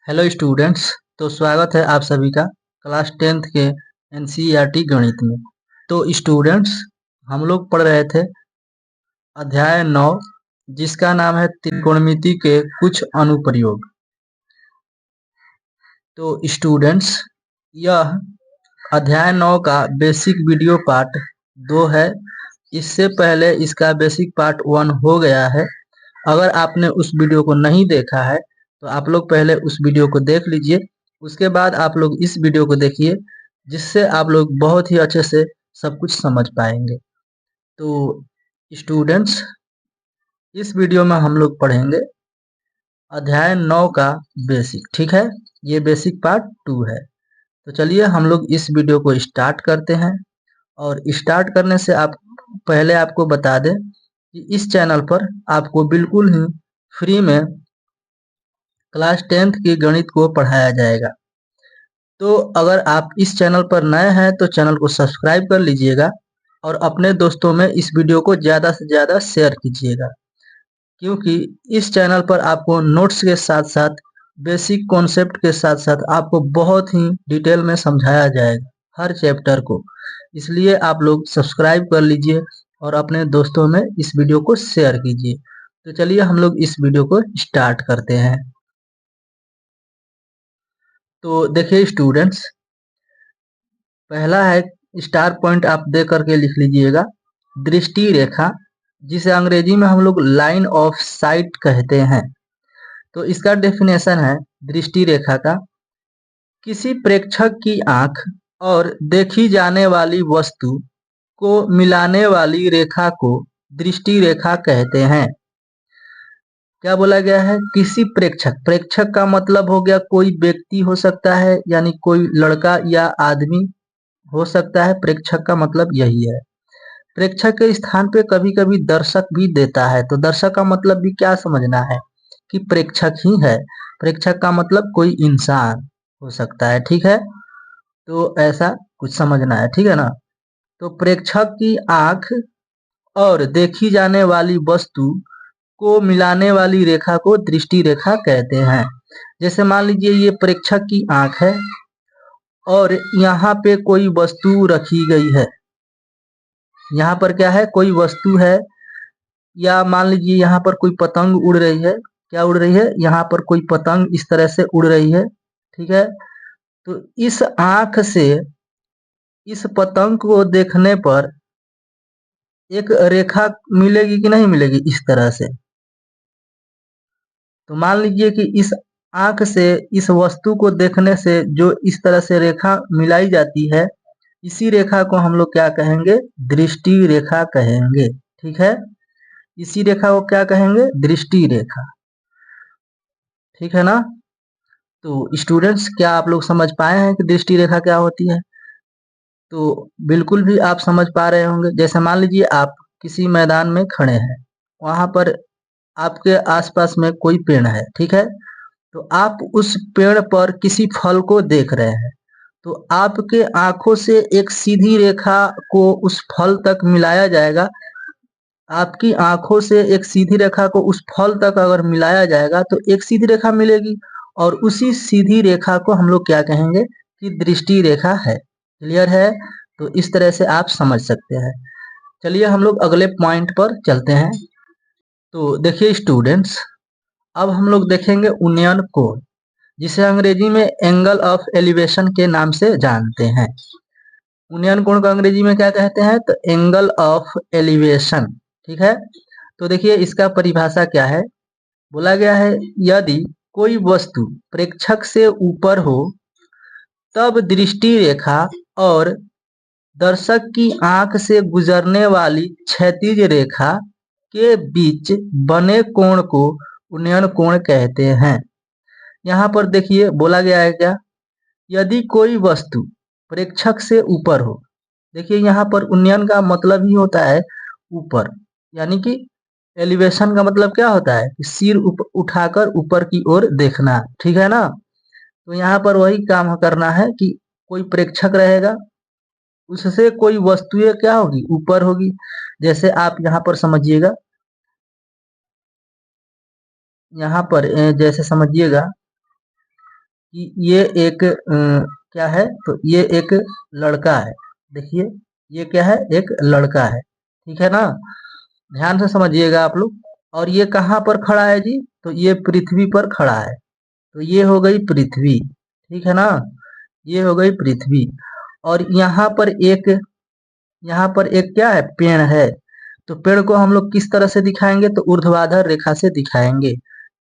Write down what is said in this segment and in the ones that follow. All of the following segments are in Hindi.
Hello students. तो स्वागत है आप सभी का क्लास 10th के एनसीईआरटी गणित में। तो स्टूडेंट्स, हम लोग पढ़ रहे थे अध्याय 9, जिसका नाम है त्रिकोणमिति के कुछ अनुप्रयोग। तो स्टूडेंट्स, यह अध्याय 9 का बेसिक वीडियो पार्ट 2 है। इससे पहले इसका बेसिक पार्ट 1 हो गया है। अगर आपने उस वीडियो को नहीं देखा है तो आप लोग पहले उस वीडियो को देख लीजिए, उसके बाद आप लोग इस वीडियो को देखिए, जिससे आप लोग बहुत ही अच्छे से सब कुछ समझ पाएंगे। तो स्टूडेंट्स, इस वीडियो में हम लोग पढ़ेंगे अध्याय 9 का बेसिक। ठीक है, ये बेसिक पार्ट 2 है। तो चलिए हम लोग इस वीडियो को स्टार्ट करते हैं। और स्टार्ट करने से आप पहले आपको बता दें कि इस चैनल पर आपको बिल्कुल ही फ्री में क्लास 10th की गणित को पढ़ाया जाएगा। तो अगर आप इस चैनल पर नए हैं तो चैनल को सब्सक्राइब कर लीजिएगा और अपने दोस्तों में इस वीडियो को ज़्यादा से ज़्यादा शेयर कीजिएगा, क्योंकि इस चैनल पर आपको नोट्स के साथ साथ बेसिक कॉन्सेप्ट के साथ साथ आपको बहुत ही डिटेल में समझाया जाएगा हर चैप्टर को। इसलिए आप लोग सब्सक्राइब कर लीजिए और अपने दोस्तों में इस वीडियो को शेयर कीजिए। तो चलिए हम लोग इस वीडियो को स्टार्ट करते हैं। तो देखिए स्टूडेंट्स, पहला है स्टार पॉइंट, आप दे करके लिख लीजिएगा दृष्टि रेखा, जिसे अंग्रेजी में हम लोग लाइन ऑफ साइट कहते हैं। तो इसका डेफिनेशन है दृष्टि रेखा का, किसी प्रेक्षक की आंख और देखी जाने वाली वस्तु को मिलाने वाली रेखा को दृष्टि रेखा कहते हैं। क्या बोला गया है? किसी प्रेक्षक, प्रेक्षक का मतलब हो गया कोई व्यक्ति हो सकता है, यानी कोई लड़का या आदमी हो सकता है। प्रेक्षक का मतलब यही है। प्रेक्षक के स्थान पे कभी कभी दर्शक भी देता है। तो दर्शक का मतलब भी क्या समझना है कि प्रेक्षक ही है। प्रेक्षक का मतलब कोई इंसान हो सकता है। ठीक है, तो ऐसा कुछ समझना है। ठीक है ना? तो प्रेक्षक की आंख और देखी जाने वाली वस्तु को मिलाने वाली रेखा को दृष्टि रेखा कहते हैं। जैसे मान लीजिए ये प्रेक्षक की आंख है और यहाँ पे कोई वस्तु रखी गई है। यहाँ पर क्या है? कोई वस्तु है। या मान लीजिए यहाँ पर कोई पतंग उड़ रही है। क्या उड़ रही है? यहाँ पर कोई पतंग इस तरह से उड़ रही है। ठीक है, तो इस आंख से इस पतंग को देखने पर एक रेखा मिलेगी कि नहीं मिलेगी? इस तरह से। तो मान लीजिए कि इस आंख से इस वस्तु को देखने से जो इस तरह से रेखा मिलाई जाती है, इसी रेखा को हम लोग क्या कहेंगे? दृष्टि रेखा कहेंगे। ठीक है, इसी रेखा को क्या कहेंगे? दृष्टि रेखा। ठीक है ना? तो स्टूडेंट्स, क्या आप लोग समझ पाए हैं कि दृष्टि रेखा क्या होती है? तो बिल्कुल भी आप समझ पा रहे होंगे। जैसे मान लीजिए आप किसी मैदान में खड़े हैं, वहां पर आपके आसपास में कोई पेड़ है। ठीक है, तो आप उस पेड़ पर किसी फल को देख रहे हैं, तो आपके आंखों से एक सीधी रेखा को उस फल तक मिलाया जाएगा। आपकी आंखों से एक सीधी रेखा को उस फल तक अगर मिलाया जाएगा तो एक सीधी रेखा मिलेगी, और उसी सीधी रेखा को हम लोग क्या कहेंगे? कि दृष्टि रेखा है। क्लियर है? तो इस तरह से आप समझ सकते हैं। चलिए हम लोग अगले पॉइंट पर चलते हैं। तो देखिए स्टूडेंट्स, अब हम लोग देखेंगे उन्नयन कोण, जिसे अंग्रेजी में एंगल ऑफ एलिवेशन के नाम से जानते हैं। उन्नयन कोण को अंग्रेजी में क्या कहते हैं? तो एंगल ऑफ एलिवेशन। ठीक है, तो देखिए इसका परिभाषा क्या है। बोला गया है यदि कोई वस्तु प्रेक्षक से ऊपर हो तब दृष्टि रेखा और दर्शक की आंख से गुजरने वाली क्षैतिज रेखा के बीच बने कोण को उन्नयन कोण कहते हैं। यहाँ पर देखिए बोला गया है क्या? यदि कोई वस्तु प्रेक्षक से ऊपर हो। देखिए यहाँ पर उन्नयन का मतलब ही होता है ऊपर, यानी कि एलिवेशन का मतलब क्या होता है? कि सिर उठाकर ऊपर की ओर देखना। ठीक है ना? तो यहाँ पर वही काम करना है कि कोई प्रेक्षक रहेगा, उससे कोई वस्तुएं क्या होगी? ऊपर होगी। जैसे आप यहाँ पर समझिएगा, यहाँ पर जैसे समझिएगा कि ये एक क्या है, तो ये एक लड़का है। देखिए ये क्या है, एक लड़का है, ठीक है ना। ध्यान से समझिएगा आप लोग। और ये कहाँ पर खड़ा है जी, तो ये पृथ्वी पर खड़ा है। तो ये हो गई पृथ्वी, ठीक है ना, ये हो गई पृथ्वी। और यहाँ पर एक क्या है, पेड़ है। तो पेड़ को हम लोग किस तरह से दिखाएंगे, तो ऊर्ध्वाधर रेखा से दिखाएंगे।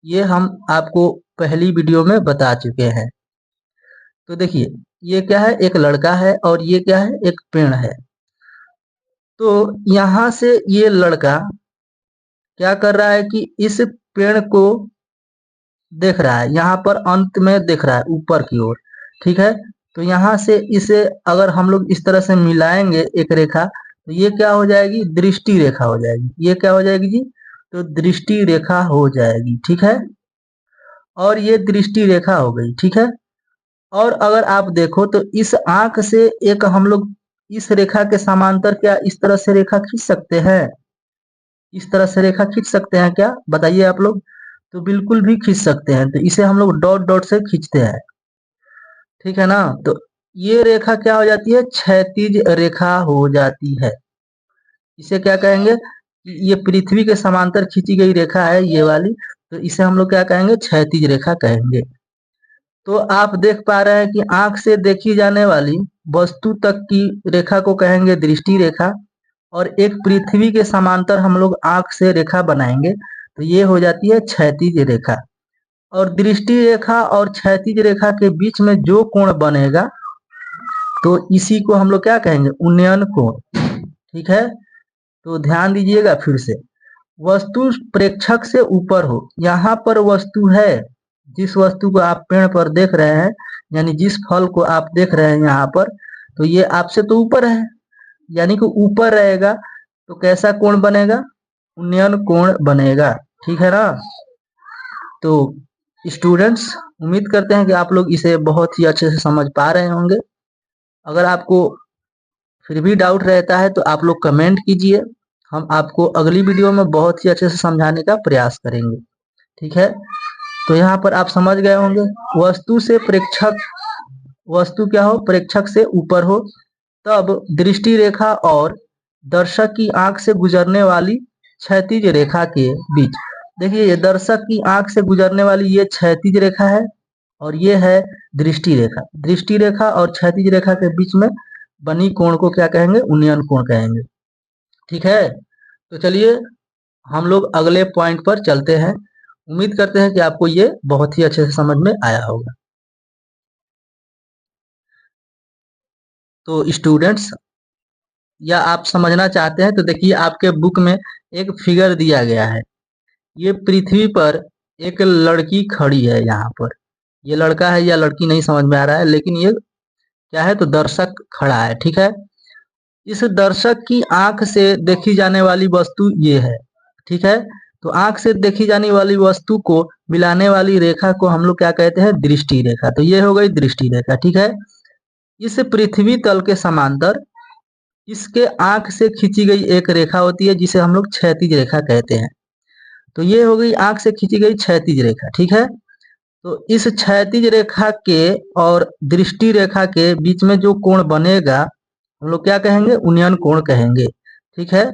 ये हम आपको पहली वीडियो में बता चुके हैं। तो देखिए ये क्या है, एक लड़का है और ये क्या है, एक पेड़ है। तो यहाँ से ये लड़का क्या कर रहा है कि इस पेड़ को देख रहा है, यहाँ पर अंत में देख रहा है ऊपर की ओर, ठीक है। तो यहाँ से इसे अगर हम लोग इस तरह से मिलाएंगे एक रेखा, तो ये क्या हो जाएगी, दृष्टि रेखा हो जाएगी। ये क्या हो जाएगी जी, तो दृष्टि रेखा हो जाएगी, ठीक है। और ये दृष्टि रेखा हो गई, ठीक है। और अगर आप देखो तो इस आंख से एक हम लोग इस रेखा के समांतर क्या इस तरह से रेखा खींच सकते हैं, इस तरह से रेखा खींच सकते हैं क्या, बताइए आप लोग। तो बिल्कुल भी खींच सकते हैं। तो इसे हम लोग डॉट डॉट से खींचते हैं, ठीक है ना। तो ये रेखा क्या हो जाती है, क्षैतिज रेखा हो जाती है। इसे क्या कहेंगे, ये पृथ्वी के समांतर खींची गई रेखा है ये वाली, तो इसे हम लोग क्या कहेंगे, क्षैतिज रेखा कहेंगे। तो आप देख पा रहे हैं कि आंख से देखी जाने वाली वस्तु तक की रेखा को कहेंगे दृष्टि रेखा। और एक पृथ्वी के समांतर हम लोग आंख से रेखा बनाएंगे, तो ये हो जाती है क्षैतिज रेखा। और दृष्टि रेखा और क्षैतिज रेखा के बीच में जो कोण बनेगा, तो इसी को हम लोग क्या कहेंगे, उन्नयन कोण, ठीक है। तो ध्यान दीजिएगा फिर से, वस्तु प्रेक्षक से ऊपर हो। यहाँ पर वस्तु है, जिस वस्तु को आप पेड़ पर देख रहे हैं, यानी जिस फल को आप देख रहे हैं यहाँ पर, तो ये आपसे तो ऊपर है, यानी कि ऊपर रहेगा। तो कैसा कोण बनेगा, उन्नयन कोण बनेगा, ठीक है ना। तो स्टूडेंट्स, उम्मीद करते हैं कि आप लोग इसे बहुत ही अच्छे से समझ पा रहे होंगे। अगर आपको फिर भी डाउट रहता है तो आप लोग कमेंट कीजिए, हम आपको अगली वीडियो में बहुत ही अच्छे से समझाने का प्रयास करेंगे, ठीक है। तो यहाँ पर आप समझ गए होंगे, वस्तु से प्रेक्षक, वस्तु क्या हो, प्रेक्षक से ऊपर हो, तब दृष्टि रेखा और दर्शक की आंख से गुजरने वाली क्षैतिज रेखा के बीच, देखिए ये दर्शक की आंख से गुजरने वाली ये क्षैतिज रेखा है, और ये है दृष्टि रेखा। दृष्टि रेखा और क्षैतिज रेखा के बीच में बनी कोण को क्या कहेंगे, उन्नयन कोण कहेंगे, ठीक है। तो चलिए हम लोग अगले पॉइंट पर चलते हैं। उम्मीद करते हैं कि आपको ये बहुत ही अच्छे से समझ में आया होगा। तो स्टूडेंट्स, या आप समझना चाहते हैं तो देखिए आपके बुक में एक फिगर दिया गया है। ये पृथ्वी पर एक लड़की खड़ी है, यहाँ पर ये लड़का है या लड़की नहीं समझ में आ रहा है, लेकिन ये क्या है, तो दर्शक खड़ा है, ठीक है। इस दर्शक की आंख से देखी जाने वाली वस्तु ये है, ठीक है। तो आंख से देखी जाने वाली वस्तु को मिलाने वाली रेखा को हम लोग क्या कहते हैं, दृष्टि रेखा। तो ये हो गई दृष्टि रेखा, ठीक है। इस पृथ्वी तल के समांतर इसके आंख से खींची गई एक रेखा होती है, जिसे हम लोग क्षैतिज रेखा कहते हैं। तो ये हो गई आंख से खींची गई क्षैतिज रेखा, ठीक है। तो इस क्षैतिज रेखा के और दृष्टि रेखा के बीच में जो कोण बनेगा, हम लोग क्या कहेंगे, उन्नयन कोण कहेंगे, ठीक है।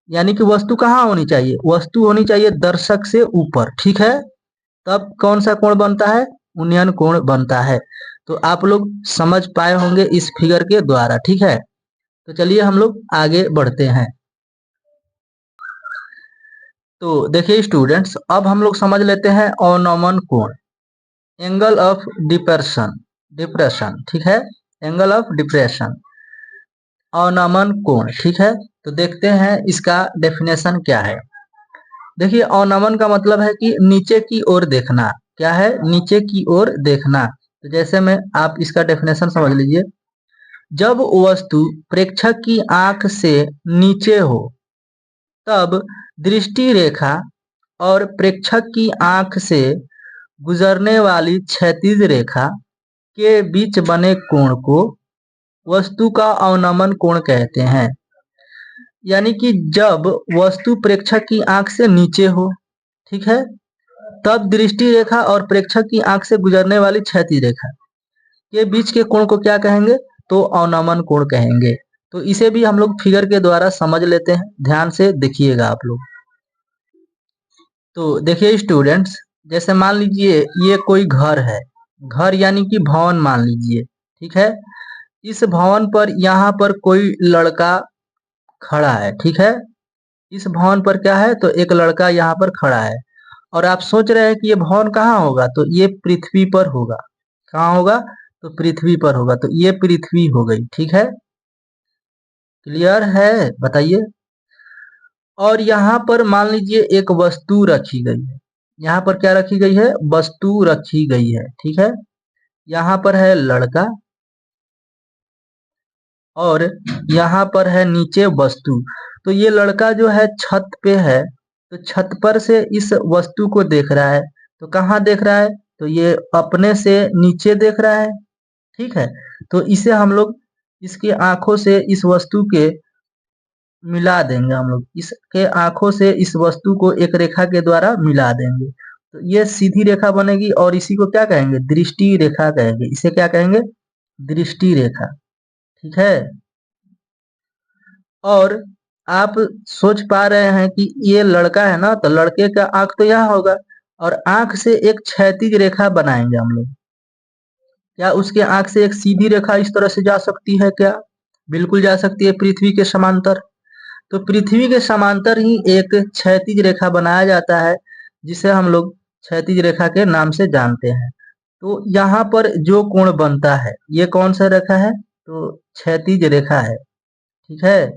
यानी कि वस्तु कहाँ होनी चाहिए, वस्तु होनी चाहिए दर्शक से ऊपर, ठीक है। तब कौन सा कोण बनता है, उन्नयन कोण बनता है। तो आप लोग समझ पाए होंगे इस फिगर के द्वारा, ठीक है। तो चलिए हम लोग आगे बढ़ते हैं। तो देखिए स्टूडेंट्स, अब हम लोग समझ लेते हैं अवनमन कोण, एंगल ऑफ डिप्रेशन, डिप्रेशन, ठीक है, एंगल ऑफ डिप्रेशन, अवनमन कोण, ठीक है। तो देखते हैं इसका डेफिनेशन क्या है। देखिए अवनमन का मतलब है कि नीचे की ओर देखना, क्या है, नीचे की ओर देखना। तो जैसे में आप इसका डेफिनेशन समझ लीजिए, जब वस्तु प्रेक्षक की आंख से नीचे हो, तब दृष्टि रेखा और प्रेक्षक की आंख से गुजरने वाली क्षैतिज रेखा के बीच बने कोण को वस्तु का अवनमन कोण कहते हैं। यानी कि जब वस्तु प्रेक्षक की आंख से नीचे हो, ठीक है, तब दृष्टि रेखा और प्रेक्षक की आंख से गुजरने वाली क्षैतिज रेखा के बीच के कोण को क्या कहेंगे? तो अवनमन कोण कहेंगे। तो इसे भी हम लोग फिगर के द्वारा समझ लेते हैं, ध्यान से देखिएगा आप लोग। तो देखिए स्टूडेंट्स, जैसे मान लीजिए ये कोई घर है, घर यानी कि भवन मान लीजिए, ठीक है। इस भवन पर यहाँ पर कोई लड़का खड़ा है, ठीक है। इस भवन पर क्या है? तो एक लड़का यहाँ पर खड़ा है और आप सोच रहे हैं कि ये भवन कहाँ होगा? तो ये पृथ्वी पर होगा। कहाँ होगा? तो पृथ्वी पर होगा। तो ये पृथ्वी हो गई, ठीक है। क्लियर है? बताइए। और यहाँ पर मान लीजिए एक वस्तु रखी गई है। यहाँ पर क्या रखी गई है? वस्तु रखी गई है, ठीक है। यहाँ पर है लड़का और यहाँ पर है नीचे वस्तु। तो ये लड़का जो है छत पे है, तो छत पर से इस वस्तु को देख रहा है। तो कहाँ देख रहा है? तो ये अपने से नीचे देख रहा है, ठीक है। तो इसे हम लोग इसकी आंखों से इस वस्तु के मिला देंगे, हम लोग इसके आंखों से इस वस्तु को एक रेखा के द्वारा मिला देंगे। तो ये सीधी रेखा बनेगी और इसी को क्या कहेंगे? दृष्टि रेखा कहेंगे। इसे क्या कहेंगे? दृष्टि रेखा, ठीक है। और आप सोच पा रहे हैं कि ये लड़का है ना, तो लड़के का आंख तो यहाँ होगा और आंख से एक क्षैतिज रेखा बनाएंगे हम लोग। क्या उसके आंख से एक सीधी रेखा इस तरह से जा सकती है क्या? बिल्कुल जा सकती है, पृथ्वी के समांतर। तो पृथ्वी के समांतर ही एक क्षैतिज रेखा बनाया जाता है, जिसे हम लोग क्षैतिज रेखा के नाम से जानते हैं। तो यहाँ पर जो कोण बनता है, ये कौन सा रेखा है? तो क्षैतिज रेखा है, ठीक है।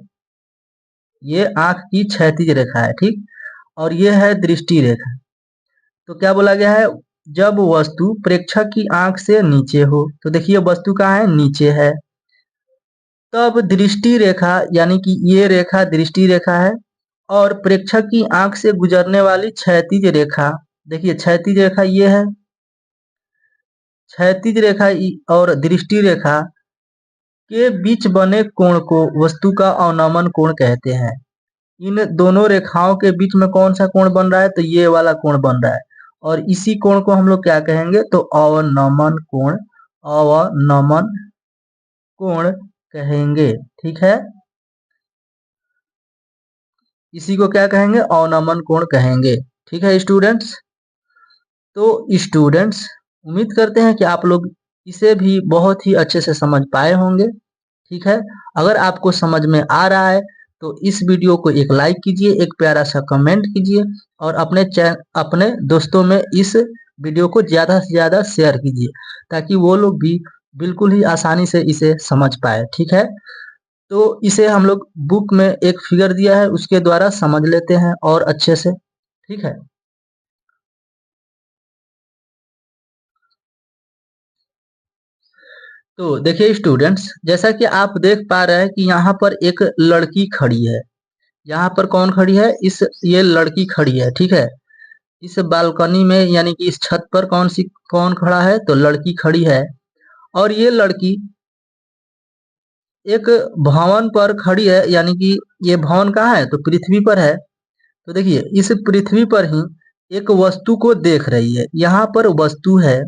ये आंख की क्षैतिज रेखा है, ठीक। और ये है दृष्टि रेखा। तो क्या बोला गया है? जब वस्तु प्रेक्षक की आंख से नीचे हो, तो देखिए वस्तु कहाँ है? नीचे है। तब दृष्टि रेखा यानी कि ये रेखा दृष्टि रेखा है और प्रेक्षक की आंख से गुजरने वाली क्षैतिज रेखा, देखिए क्षैतिज रेखा ये है। क्षैतिज रेखा और दृष्टि रेखा के बीच बने कोण को वस्तु का अवनमन कोण कहते हैं। इन दोनों रेखाओं के बीच में कौन सा कोण बन रहा है? तो ये वाला कोण बन रहा है और इसी कोण को हम लोग क्या कहेंगे? तो अवनमन कोण, अवनमन कोण कहेंगे, ठीक है। इसी को क्या कहेंगे? अवनमन कोण कहेंगे, ठीक है स्टूडेंट्स। तो स्टूडेंट्स, उम्मीद करते हैं कि आप लोग इसे भी बहुत ही अच्छे से समझ पाए होंगे, ठीक है। अगर आपको समझ में आ रहा है तो इस वीडियो को एक लाइक कीजिए, एक प्यारा सा कमेंट कीजिए और अपने दोस्तों में इस वीडियो को ज़्यादा से ज़्यादा शेयर कीजिए, ताकि वो लोग भी बिल्कुल ही आसानी से इसे समझ पाए, ठीक है। तो इसे हम लोग बुक में एक फिगर दिया है, उसके द्वारा समझ लेते हैं और अच्छे से, ठीक है। तो देखिए स्टूडेंट्स, जैसा कि आप देख पा रहे हैं कि यहाँ पर एक लड़की खड़ी है। यहाँ पर कौन खड़ी है? ये लड़की खड़ी है, ठीक है। इस बालकनी में यानी कि इस छत पर कौन खड़ा है? तो लड़की खड़ी है और ये लड़की एक भवन पर खड़ी है, यानी कि ये भवन कहाँ है? तो पृथ्वी पर है। तो देखिए इस पृथ्वी पर ही एक वस्तु को देख रही है। यहाँ पर वस्तु है,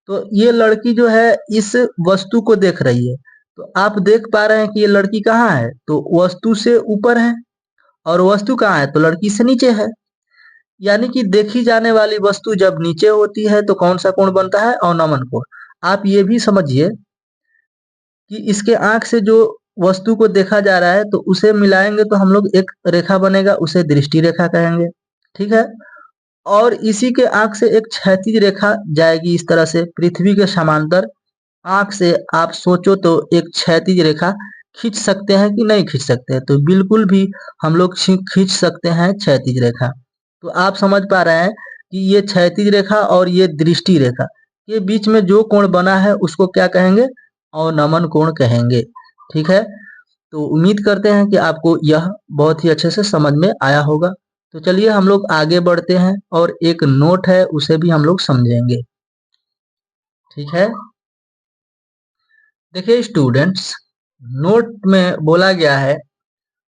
तो ये लड़की जो है इस वस्तु को देख रही है। तो आप देख पा रहे हैं कि ये लड़की कहाँ है? तो वस्तु से ऊपर है और वस्तु कहाँ है? तो लड़की से नीचे है। यानी कि देखी जाने वाली वस्तु जब नीचे होती है तो कौन सा कोण बनता है? अवनमन कोण। आप ये भी समझिए कि इसके आंख से जो वस्तु को देखा जा रहा है तो उसे मिलाएंगे तो हम लोग एक रेखा बनेगा, उसे दृष्टि रेखा कहेंगे, ठीक है। और इसी के आंख से एक क्षैतिज रेखा जाएगी इस तरह से पृथ्वी के समांतर। आंख से आप सोचो तो एक क्षैतिज रेखा खींच सकते हैं कि नहीं खींच सकते हैं? तो बिल्कुल भी हम लोग खींच सकते हैं क्षैतिज रेखा। तो आप समझ पा रहे हैं कि ये क्षैतिज रेखा और ये दृष्टि रेखा के बीच में जो कोण बना है उसको क्या कहेंगे? अवनमन कोण कहेंगे, ठीक है। तो उम्मीद करते हैं कि आपको यह बहुत ही अच्छे से समझ में आया होगा। तो चलिए हम लोग आगे बढ़ते हैं और एक नोट है उसे भी हम लोग समझेंगे, ठीक है। देखिए स्टूडेंट्स, नोट में बोला गया है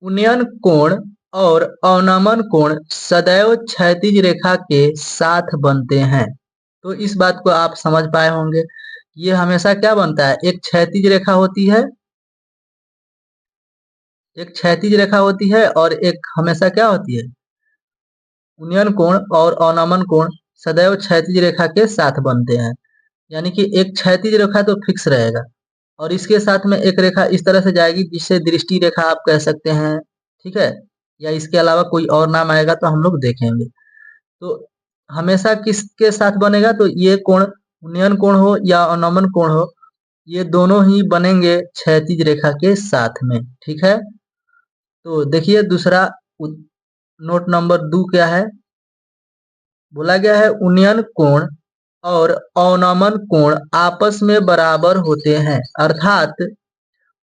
उन्नयन कोण और अवनमन कोण सदैव क्षैतिज रेखा के साथ बनते हैं। तो इस बात को आप समझ पाए होंगे। ये हमेशा क्या बनता है, एक क्षैतिज रेखा होती है, एक क्षैतिज रेखा होती है और एक हमेशा क्या होती है, उन्नयन कोण और अवनमन कोण सदैव क्षैतिज रेखा के साथ बनते हैं। यानी कि एक क्षैतिज रेखा तो फिक्स रहेगा और इसके साथ में एक रेखा इस तरह से जाएगी जिसे दृष्टि रेखा आप कह सकते हैं, ठीक है, या इसके अलावा कोई और नाम आएगा तो हम लोग देखेंगे। तो हमेशा किसके साथ बनेगा, तो ये कोण उन्नयन कोण हो या अवनमन कोण हो, ये दोनों ही बनेंगे क्षैतिज रेखा के साथ में, ठीक है। तो देखिए दूसरा नोट नंबर 2 क्या है, बोला गया है उन्नयन कोण और अवनमन कोण आपस में बराबर होते हैं, अर्थात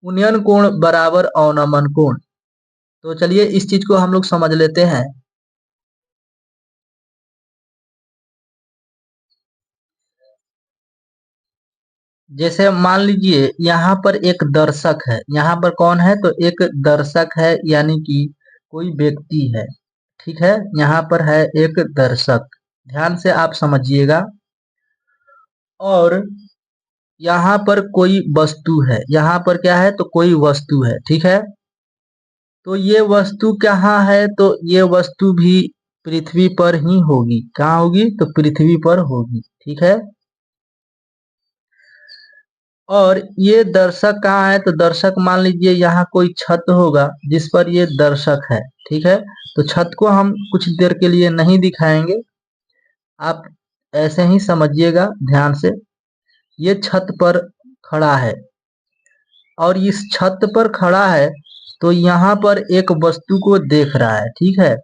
उन्नयन कोण बराबर अवनमन कोण। तो चलिए इस चीज को हम लोग समझ लेते हैं। जैसे मान लीजिए यहाँ पर एक दर्शक है, यहाँ पर कौन है, तो एक दर्शक है यानी कि कोई व्यक्ति है, ठीक है, यहाँ पर है एक दर्शक, ध्यान से आप समझिएगा। और यहाँ पर कोई वस्तु है, यहाँ पर क्या है, तो कोई वस्तु है, ठीक है। तो ये वस्तु कहाँ है, तो ये वस्तु भी पृथ्वी पर ही होगी। कहाँ होगी, तो पृथ्वी पर होगी, ठीक है। और ये दर्शक कहाँ है, तो दर्शक मान लीजिए यहाँ कोई छत होगा जिस पर ये दर्शक है, ठीक है। तो छत को हम कुछ देर के लिए नहीं दिखाएंगे, आप ऐसे ही समझिएगा ध्यान से। ये छत पर खड़ा है और इस छत पर खड़ा है तो यहाँ पर एक वस्तु को देख रहा है, ठीक है।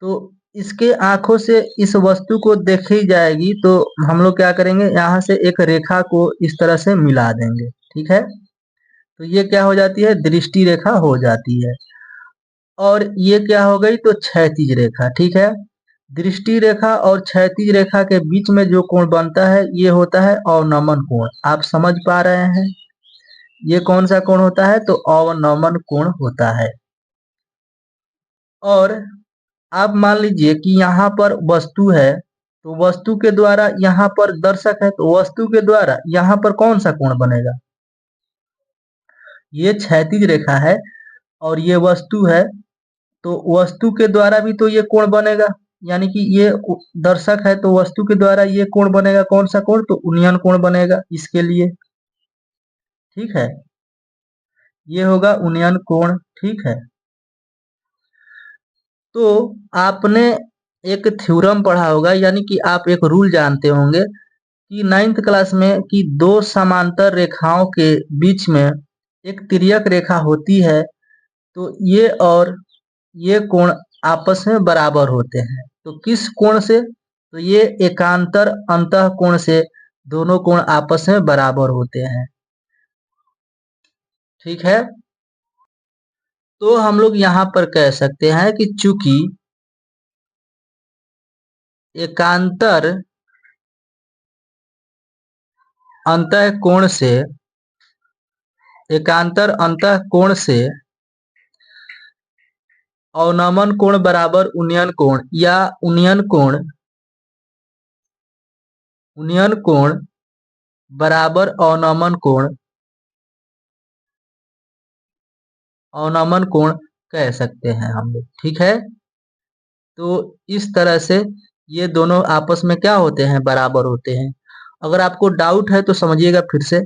तो इसके आंखों से इस वस्तु को देखी जाएगी तो हम लोग क्या करेंगे, यहाँ से एक रेखा को इस तरह से मिला देंगे, ठीक है। तो ये क्या हो जाती है, दृष्टि रेखा हो जाती है। और ये क्या हो गई, तो क्षैतिज रेखा, ठीक है। दृष्टि रेखा और क्षैतिज रेखा के बीच में जो कोण बनता है ये होता है अवनमन कोण। आप समझ पा रहे हैं, ये कौन सा कोण होता है, तो अवनमन कोण होता है। और आप मान लीजिए कि यहाँ पर वस्तु है, तो वस्तु के द्वारा यहाँ पर दर्शक है, तो वस्तु के द्वारा यहाँ पर कौन सा कोण बनेगा, ये क्षैतिज रेखा है और ये वस्तु है, तो वस्तु के द्वारा भी तो ये कोण बनेगा। यानी कि ये दर्शक है तो वस्तु के द्वारा ये कोण बनेगा, कौन सा कोण, तो उन्नयन कोण बनेगा इसके लिए, ठीक है। ये होगा उन्नयन कोण, ठीक है। तो आपने एक थ्योरम पढ़ा होगा, यानी कि आप एक रूल जानते होंगे कि 9th क्लास में कि दो समांतर रेखाओं के बीच में एक तिर्यक रेखा होती है, तो ये और ये कोण आपस में बराबर होते हैं। तो किस कोण से, तो ये एकांतर अंतः कोण से दोनों कोण आपस में बराबर होते हैं, ठीक है। तो हम लोग यहाँ पर कह सकते हैं कि चूंकि एकांतर अंतः कोण से अवनमन कोण बराबर उन्नयन कोण या उन्नयन कोण बराबर अवनमन कोण कह सकते हैं हम लोग, ठीक है। तो इस तरह से ये दोनों आपस में क्या होते हैं, बराबर होते हैं। अगर आपको डाउट है तो समझिएगा फिर से,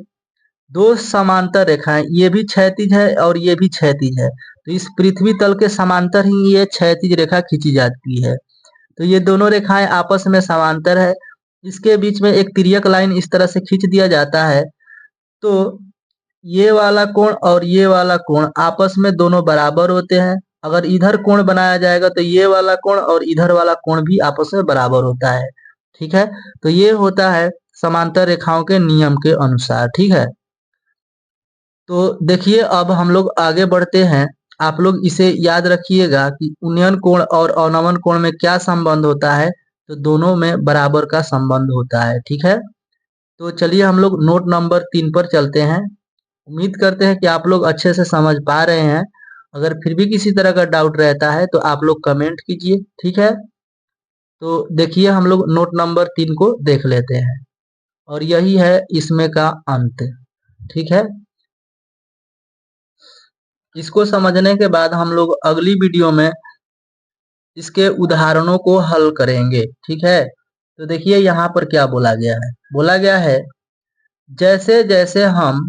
दो समांतर रेखाएं, ये भी क्षैतिज है और ये भी क्षैतिज है, तो इस पृथ्वी तल के समांतर ही ये क्षैतिज रेखा खींची जाती है। तो ये दोनों रेखाएं आपस में समांतर है, इसके बीच में एक तिर्यक लाइन इस तरह से खींच दिया जाता है, तो ये वाला कोण और ये वाला कोण आपस में दोनों बराबर होते हैं। अगर इधर कोण बनाया जाएगा तो ये वाला कोण और इधर वाला कोण भी आपस में बराबर होता है, ठीक है। तो ये होता है समांतर रेखाओं के नियम के अनुसार, ठीक है। तो देखिए अब हम लोग आगे बढ़ते हैं। आप लोग इसे याद रखिएगा कि उन्नयन कोण और अवनमन कोण में क्या संबंध होता है, तो दोनों में बराबर का संबंध होता है, ठीक है। तो चलिए हम लोग नोट नंबर 3 पर चलते हैं। उम्मीद करते हैं कि आप लोग अच्छे से समझ पा रहे हैं। अगर फिर भी किसी तरह का डाउट रहता है तो आप लोग कमेंट कीजिए, ठीक है। तो देखिए हम लोग नोट नंबर 3 को देख लेते हैं और यही है इसमें का अंत, ठीक है। इसको समझने के बाद हम लोग अगली वीडियो में इसके उदाहरणों को हल करेंगे, ठीक है। तो देखिए यहाँ पर क्या बोला गया है जैसे जैसे हम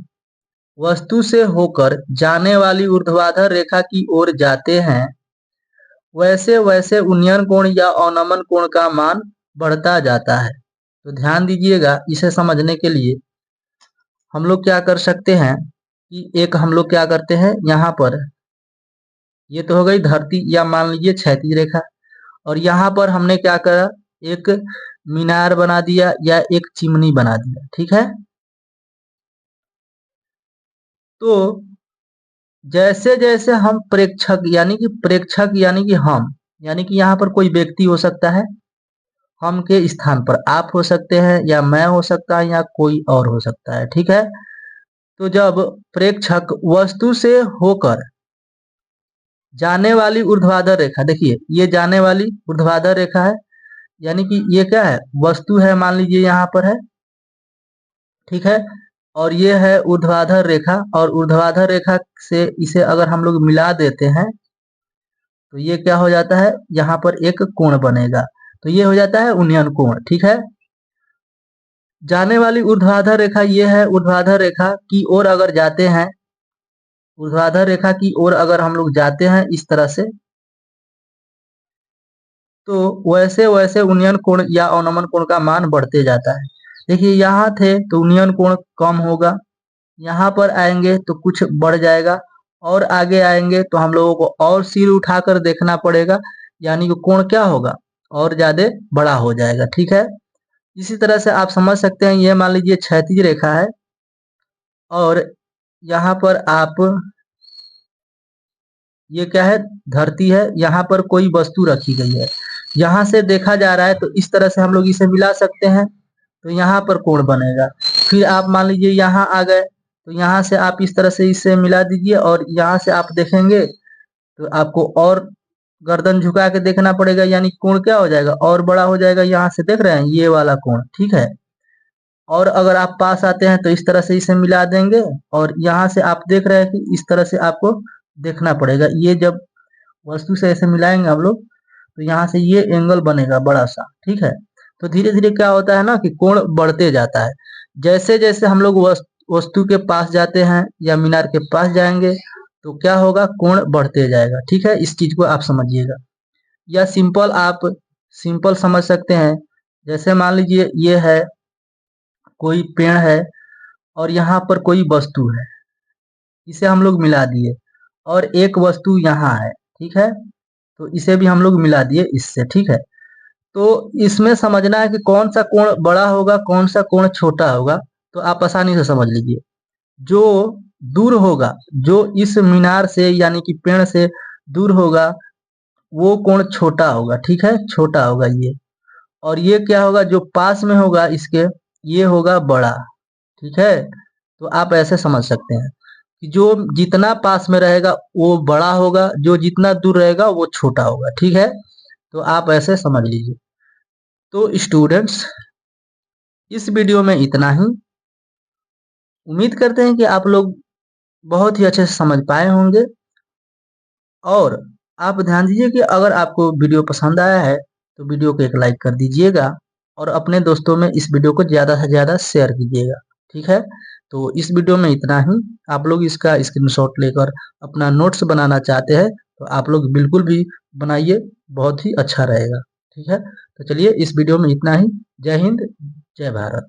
वस्तु से होकर जाने वाली ऊर्ध्वाधर रेखा की ओर जाते हैं वैसे वैसे उन्नयन कोण या अवनमन कोण का मान बढ़ता जाता है। तो ध्यान दीजिएगा, इसे समझने के लिए हम लोग क्या कर सकते हैं कि एक हम लोग क्या करते हैं यहाँ पर, ये तो हो गई धरती या मान लीजिए क्षैतिज रेखा, और यहाँ पर हमने क्या करा, एक मीनार बना दिया या एक चिमनी बना दिया, ठीक है। तो जैसे जैसे हम प्रेक्षक यानी कि यहाँ पर कोई व्यक्ति हो सकता है, हम के स्थान पर आप हो सकते हैं या मैं हो सकता है या कोई और हो सकता है, ठीक है। तो जब प्रेक्षक वस्तु से होकर जाने वाली ऊर्ध्वाधर रेखा, देखिए ये जाने वाली ऊर्ध्वाधर रेखा है, यानी कि ये क्या है, वस्तु है, मान लीजिए यहाँ पर है, ठीक है। और ये है ऊर्ध्वाधर रेखा, और ऊर्ध्वाधर रेखा से इसे अगर हम लोग मिला देते हैं तो ये क्या हो जाता है, यहाँ पर एक कोण बनेगा, तो ये हो जाता है उन्नयन कोण, ठीक है। जाने वाली ऊर्ध्वाधर रेखा ये है, ऊर्ध्वाधर रेखा की ओर अगर जाते हैं, ऊर्ध्वाधर रेखा की ओर अगर हम लोग जाते हैं इस तरह से, तो वैसे वैसे उन्नयन कोण या अवनमन कोण का मान बढ़ते जाता है। देखिए यहाँ थे तो उन्नयन कोण कम होगा, यहाँ पर आएंगे तो कुछ बढ़ जाएगा, और आगे आएंगे तो हम लोगों को और सिर उठाकर देखना पड़ेगा, यानी कि कोण क्या होगा, और ज्यादा बड़ा हो जाएगा, ठीक है। इसी तरह से आप समझ सकते हैं, ये मान लीजिए क्षैतिज रेखा है और यहाँ पर आप, ये क्या है, धरती है, यहाँ पर कोई वस्तु रखी गई है, यहाँ से देखा जा रहा है तो इस तरह से हम लोग इसे मिला सकते हैं, तो यहाँ पर कोण बनेगा। फिर आप मान लीजिए यहाँ आ गए तो यहाँ से आप इस तरह से इसे मिला दीजिए, और यहाँ से आप देखेंगे तो आपको और गर्दन झुका के देखना पड़ेगा, यानी कोण क्या हो जाएगा, और बड़ा हो जाएगा। यहाँ से देख रहे हैं ये वाला कोण, ठीक है। और अगर आप पास आते हैं तो इस तरह से इसे मिला देंगे, और यहाँ से आप देख रहे हैं कि इस तरह से आपको देखना पड़ेगा। ये जब वस्तु से ऐसे मिलाएंगे हम लोग तो यहाँ से ये एंगल बनेगा बड़ा सा, ठीक है। तो धीरे धीरे क्या होता है ना कि कोण बढ़ते जाता है, जैसे जैसे हम लोग वस्तु के पास जाते हैं या मीनार के पास जाएंगे तो क्या होगा, कोण बढ़ते जाएगा, ठीक है। इस चीज को आप समझिएगा, या सिंपल समझ सकते हैं। जैसे मान लीजिए ये है, कोई पेड़ है और यहाँ पर कोई वस्तु है, इसे हम लोग मिला दिए, और एक वस्तु यहाँ है, ठीक है, तो इसे भी हम लोग मिला दिए इससे, ठीक है। तो इसमें समझना है कि कौन सा कोण बड़ा होगा, कौन सा कोण छोटा होगा, तो आप आसानी से समझ लीजिए। जो दूर होगा, जो इस मीनार से यानी कि पेड़ से दूर होगा, वो कोण छोटा होगा, ठीक है, छोटा होगा ये। और ये क्या होगा, जो पास में होगा इसके, ये होगा बड़ा, ठीक है। तो आप ऐसे समझ सकते हैं कि जो जितना पास में रहेगा वो बड़ा होगा, जो जितना दूर रहेगा वो छोटा होगा, ठीक है। तो आप ऐसे समझ लीजिए। तो स्टूडेंट्स, इस वीडियो में इतना ही। उम्मीद करते हैं कि आप लोग बहुत ही अच्छे से समझ पाए होंगे, और आप ध्यान दीजिए कि अगर आपको वीडियो पसंद आया है तो वीडियो को एक लाइक कर दीजिएगा, और अपने दोस्तों में इस वीडियो को ज़्यादा से ज़्यादा शेयर कीजिएगा, ठीक है। तो इस वीडियो में इतना ही। आप लोग इसका स्क्रीनशॉट लेकर अपना नोट्स बनाना चाहते हैं तो आप लोग बिल्कुल भी बनाइए, बहुत ही अच्छा रहेगा, ठीक है। तो चलिए इस वीडियो में इतना ही। जय हिंद, जय भारत।